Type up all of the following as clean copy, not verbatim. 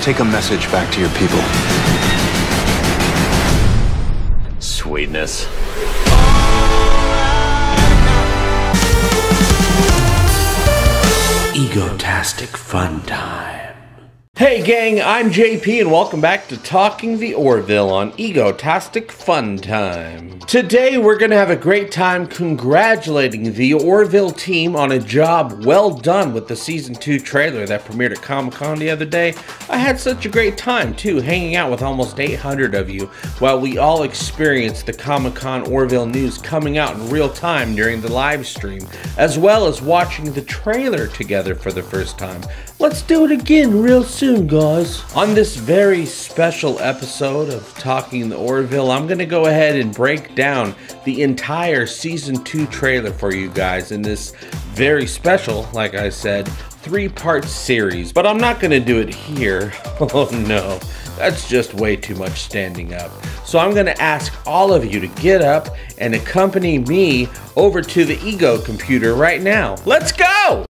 Take a message back to your people. Sweetness. Egotastic FunTime. Hey gang, I'm JP and welcome back to Talking The Orville on Egotastic FunTime. Today we're going to have a great time congratulating the Orville team on a job well done with the Season 2 trailer that premiered at Comic-Con the other day. I had such a great time too, hanging out with almost 800 of you while we all experienced the Comic-Con Orville news coming out in real time during the live stream, as well as watching the trailer together for the first time. Let's do it again real soon, guys. On this very special episode of Talking The Orville, I'm going to go ahead and break down the entire Season 2 trailer for you guys in this very special, like I said, 3-part series. But I'm not going to do it here. Oh no, that's just way too much standing up. So I'm going to ask all of you to get up and accompany me over to the Ego computer right now. Let's go!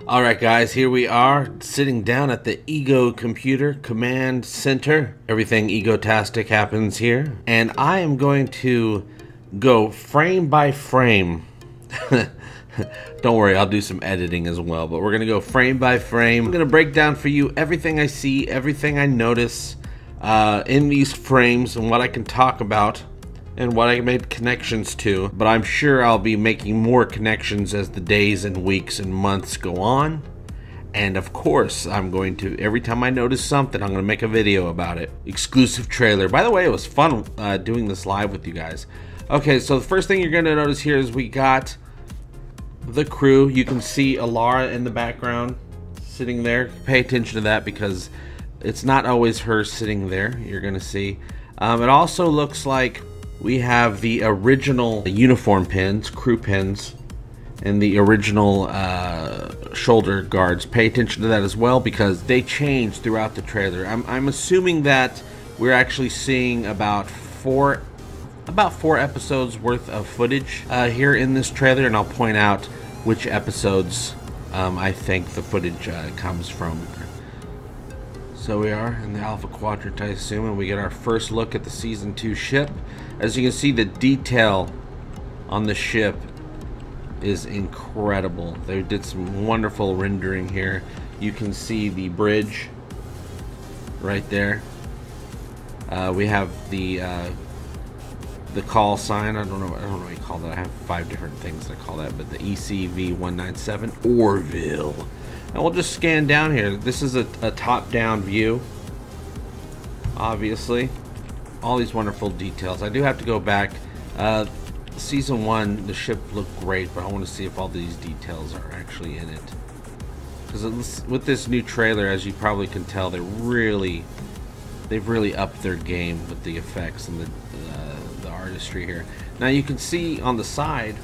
Alright guys, here we are sitting down at the Ego computer command center. Everything egotastic happens here. And I am going to go frame by frame. Don't worry, I'll do some editing as well, but we're going to go frame by frame. I'm going to break down for you everything I see, everything I notice in these frames and what I can talk about and what I made connections to, but I'm sure I'll be making more connections as the days and weeks and months go on. And of course, I'm going to, every time I notice something, I'm going to make a video about it. Exclusive trailer. By the way, it was fun doing this live with you guys. Okay, so the first thing you're going to notice here is we got the crew. You can see Alara in the background sitting there. Pay attention to that because it's not always her sitting there. You're going to see. It also looks like we have the original uniform pins, crew pins, and the original shoulder guards. Pay attention to that as well because they change throughout the trailer. I'm assuming that we're actually seeing about four episodes worth of footage here in this trailer, and I'll point out which episodes I think the footage comes from. So we are in the Alpha Quadrant, I assume, and we get our first look at the Season 2 ship. As you can see, the detail on the ship is incredible. They did some wonderful rendering here. You can see the bridge right there. We have the call sign. I don't know what you call that. I have 5 different things I call that, but the ECV-197 Orville. And we'll just scan down here. This is a top-down view, obviously. All these wonderful details. I do have to go back. Season 1, the ship looked great, but I want to see if all these details are actually in it. Because with this new trailer, as you probably can tell, they've really upped their game with the effects and the artistry here. Now you can see on the side,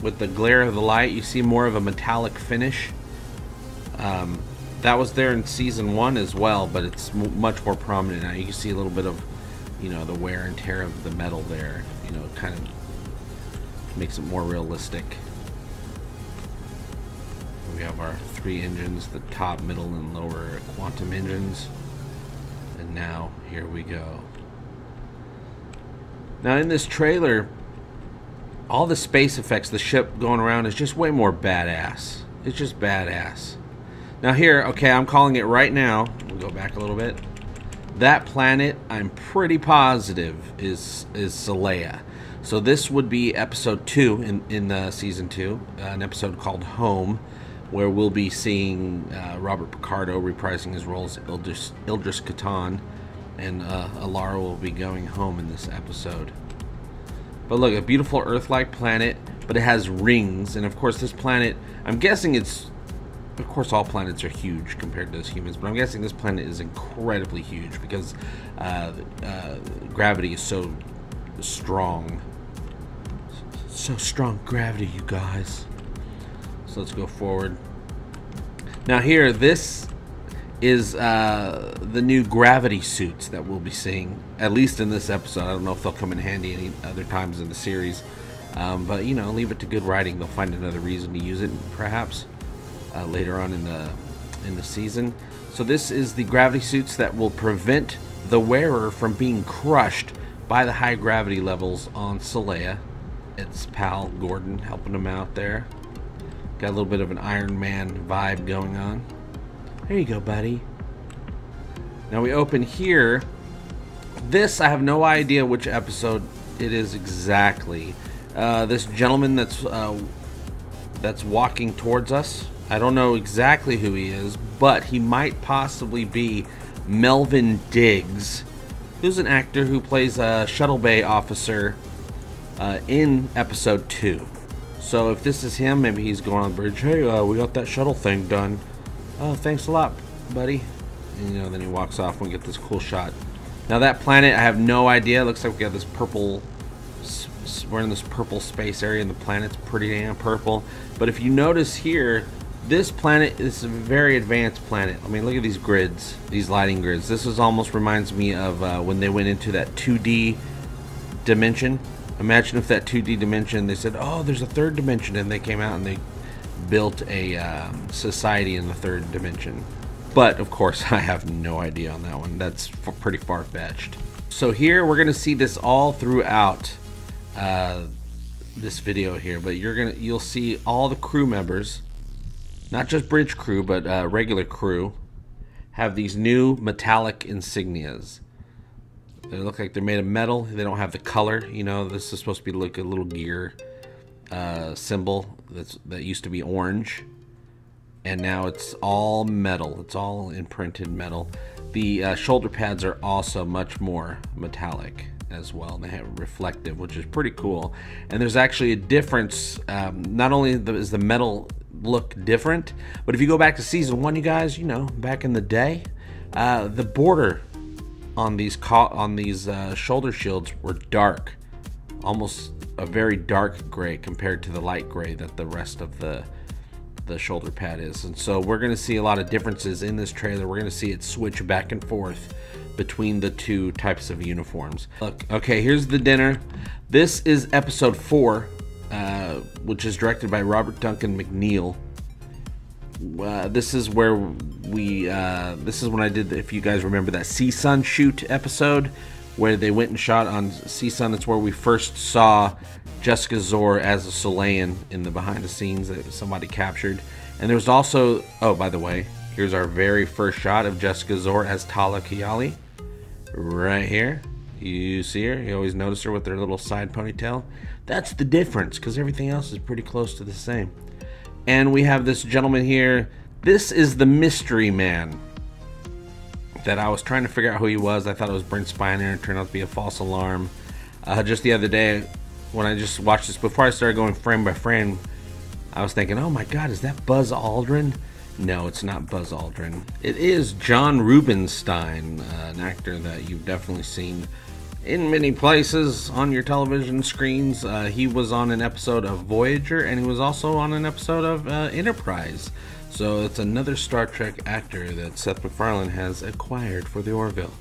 with the glare of the light, you see more of a metallic finish. That was there in Season 1 as well, but it's much more prominent now. You can see a little bit of, you know, the wear and tear of the metal there. You know, kind of makes it more realistic. We have our 3 engines, the top, middle, and lower quantum engines. And now, here we go. Now in this trailer, all the space effects, the ship going around, is just way more badass. It's just badass. Now here, okay, I'm calling it right now. We'll go back a little bit. That planet, I'm pretty positive, is Szohr. So this would be episode 2 in Season 2, an episode called Home, where we'll be seeing Robert Picardo reprising his role as Idris Katan, and Alara will be going home in this episode. But look, a beautiful Earth-like planet, but it has rings, and of course this planet, I'm guessing it's, of course all planets are huge compared to us humans, but I'm guessing this planet is incredibly huge because gravity is so strong. So strong gravity, you guys. So let's go forward. Now here, this is the new gravity suits that we'll be seeing, at least in this episode. I don't know if they'll come in handy any other times in the series. But you know, leave it to good writing. They'll find another reason to use it, perhaps later on in the season. So this is the gravity suits that will prevent the wearer from being crushed by the high gravity levels on Solea. It's pal Gordon helping him out there. Got a little bit of an Iron Man vibe going on. There you go, buddy. Now we open here. This, I have no idea which episode it is exactly. This gentleman that's walking towards us, I don't know exactly who he is, but he might possibly be Melvin Diggs, who's an actor who plays a shuttle bay officer in episode 2. So if this is him, maybe he's going on the bridge. Hey, we got that shuttle thing done. Oh, thanks a lot, buddy. And, you know, then he walks off and we get this cool shot. Now that planet, I have no idea. It looks like we got this purple. We're in this purple space area, and the planet's pretty damn purple. But if you notice here, this planet is a very advanced planet. I mean, look at these grids, these lighting grids. This is almost reminds me of when they went into that 2D dimension. Imagine if that 2D dimension, they said, oh, there's a third dimension, and they came out and they built a society in the third dimension. But, of course, I have no idea on that one. That's pretty far-fetched. So here, we're going to see this all throughout this video here. But you'll see all the crew members, not just bridge crew, but regular crew, have these new metallic insignias. They look like they're made of metal. They don't have the color. You know, this is supposed to be like a little gear symbol that used to be orange, and now it's all metal. It's all imprinted metal. The shoulder pads are also much more metallic as well. They have reflective, which is pretty cool. And there's actually a difference. Not only is the metal look different, but if you go back to season 1, you guys, you know, back in the day, the border on these shoulder shields were dark, almost a very dark gray compared to the light gray that the rest of the shoulder pad is. And so we're going to see a lot of differences in this trailer. We're going to see it switch back and forth between the two types of uniforms. Look, okay, here's the dinner. This is episode 4, which is directed by Robert Duncan McNeil. This is where this is when I did, if you guys remember, that CSUN shoot episode where they went and shot on CSUN. It's where we first saw Jessica Szohr as a Solean in the behind the scenes that somebody captured. And there was also, oh, by the way, here's our very first shot of Jessica Szohr as Tala Kiyali. Right here. You see her? You always notice her with her little side ponytail. That's the difference, because everything else is pretty close to the same. And we have this gentleman here. This is the mystery man that I was trying to figure out who he was. I thought it was Brent Spiner. It turned out to be a false alarm. Just the other day, when I just watched this, before I started going frame by frame, I was thinking, oh my god, is that Buzz Aldrin? No, it's not Buzz Aldrin. It is John Rubinstein, an actor that you've definitely seen in many places on your television screens. He was on an episode of Voyager, and he was also on an episode of Enterprise. So it's another Star Trek actor that Seth MacFarlane has acquired for the Orville.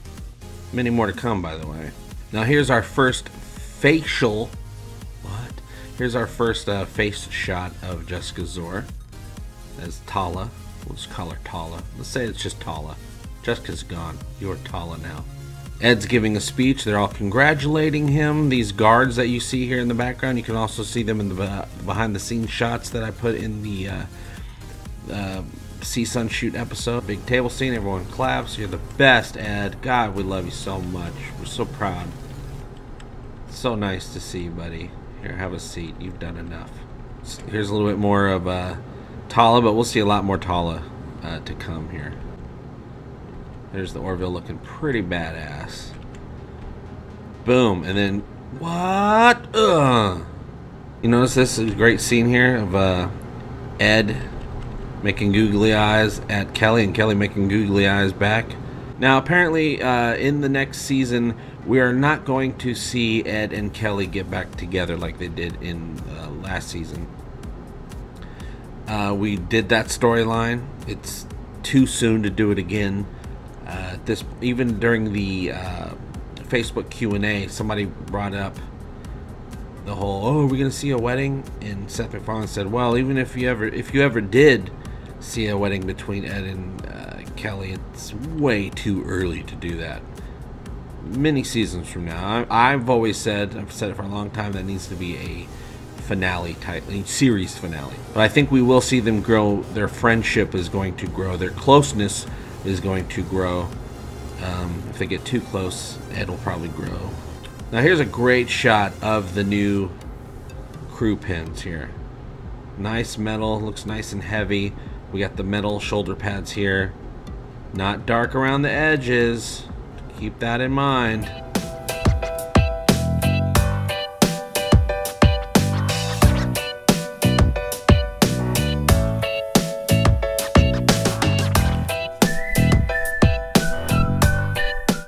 Many more to come, by the way. Now here's our first facial... What? Here's our first face shot of Jessica Szohr as Tala. We'll just call her Tala. Let's say it's just Tala. Jessica's gone. You're Tala now. Ed's giving a speech. They're all congratulating him. These guards that you see here in the background, you can also see them in the behind-the-scenes shots that I put in the CSUN shoot episode. Big table scene. Everyone claps. You're the best, Ed. God, we love you so much. We're so proud. So nice to see you, buddy. Here, have a seat. You've done enough. Here's a little bit more of Tala, but we'll see a lot more Tala to come here. There's the Orville looking pretty badass. Boom, and then what? You notice this is a great scene here of Ed making googly eyes at Kelly, and Kelly making googly eyes back. Now, apparently, in the next season, we are not going to see Ed and Kelly get back together like they did in last season. We did that storyline. It's too soon to do it again. Even during the Facebook Q&A, somebody brought up the whole, oh, we're gonna see a wedding, and Seth MacFarlane said, well, even if you ever did see a wedding between Ed and Kelly, it's way too early to do that. Many seasons from now. I've said it for a long time, that needs to be a finale type, a series finale. But I think we will see them grow. Their friendship is going to grow. Their closeness is going to grow. If they get too close, Ed will probably grow. Now here's a great shot of the new crew pins here. Nice metal, looks nice and heavy. We got the metal shoulder pads here. Not dark around the edges. Keep that in mind.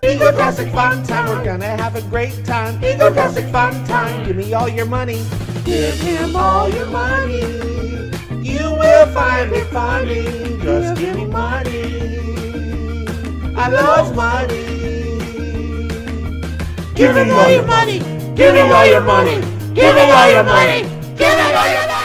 Egotastic FunTime, we're gonna have a great time. Egotastic FunTime, give me all your money. Give him all your money. You will find it funny. Just give me money. I love money. Give me all your money. Give me all your money. Give me all your money. Give me all your money.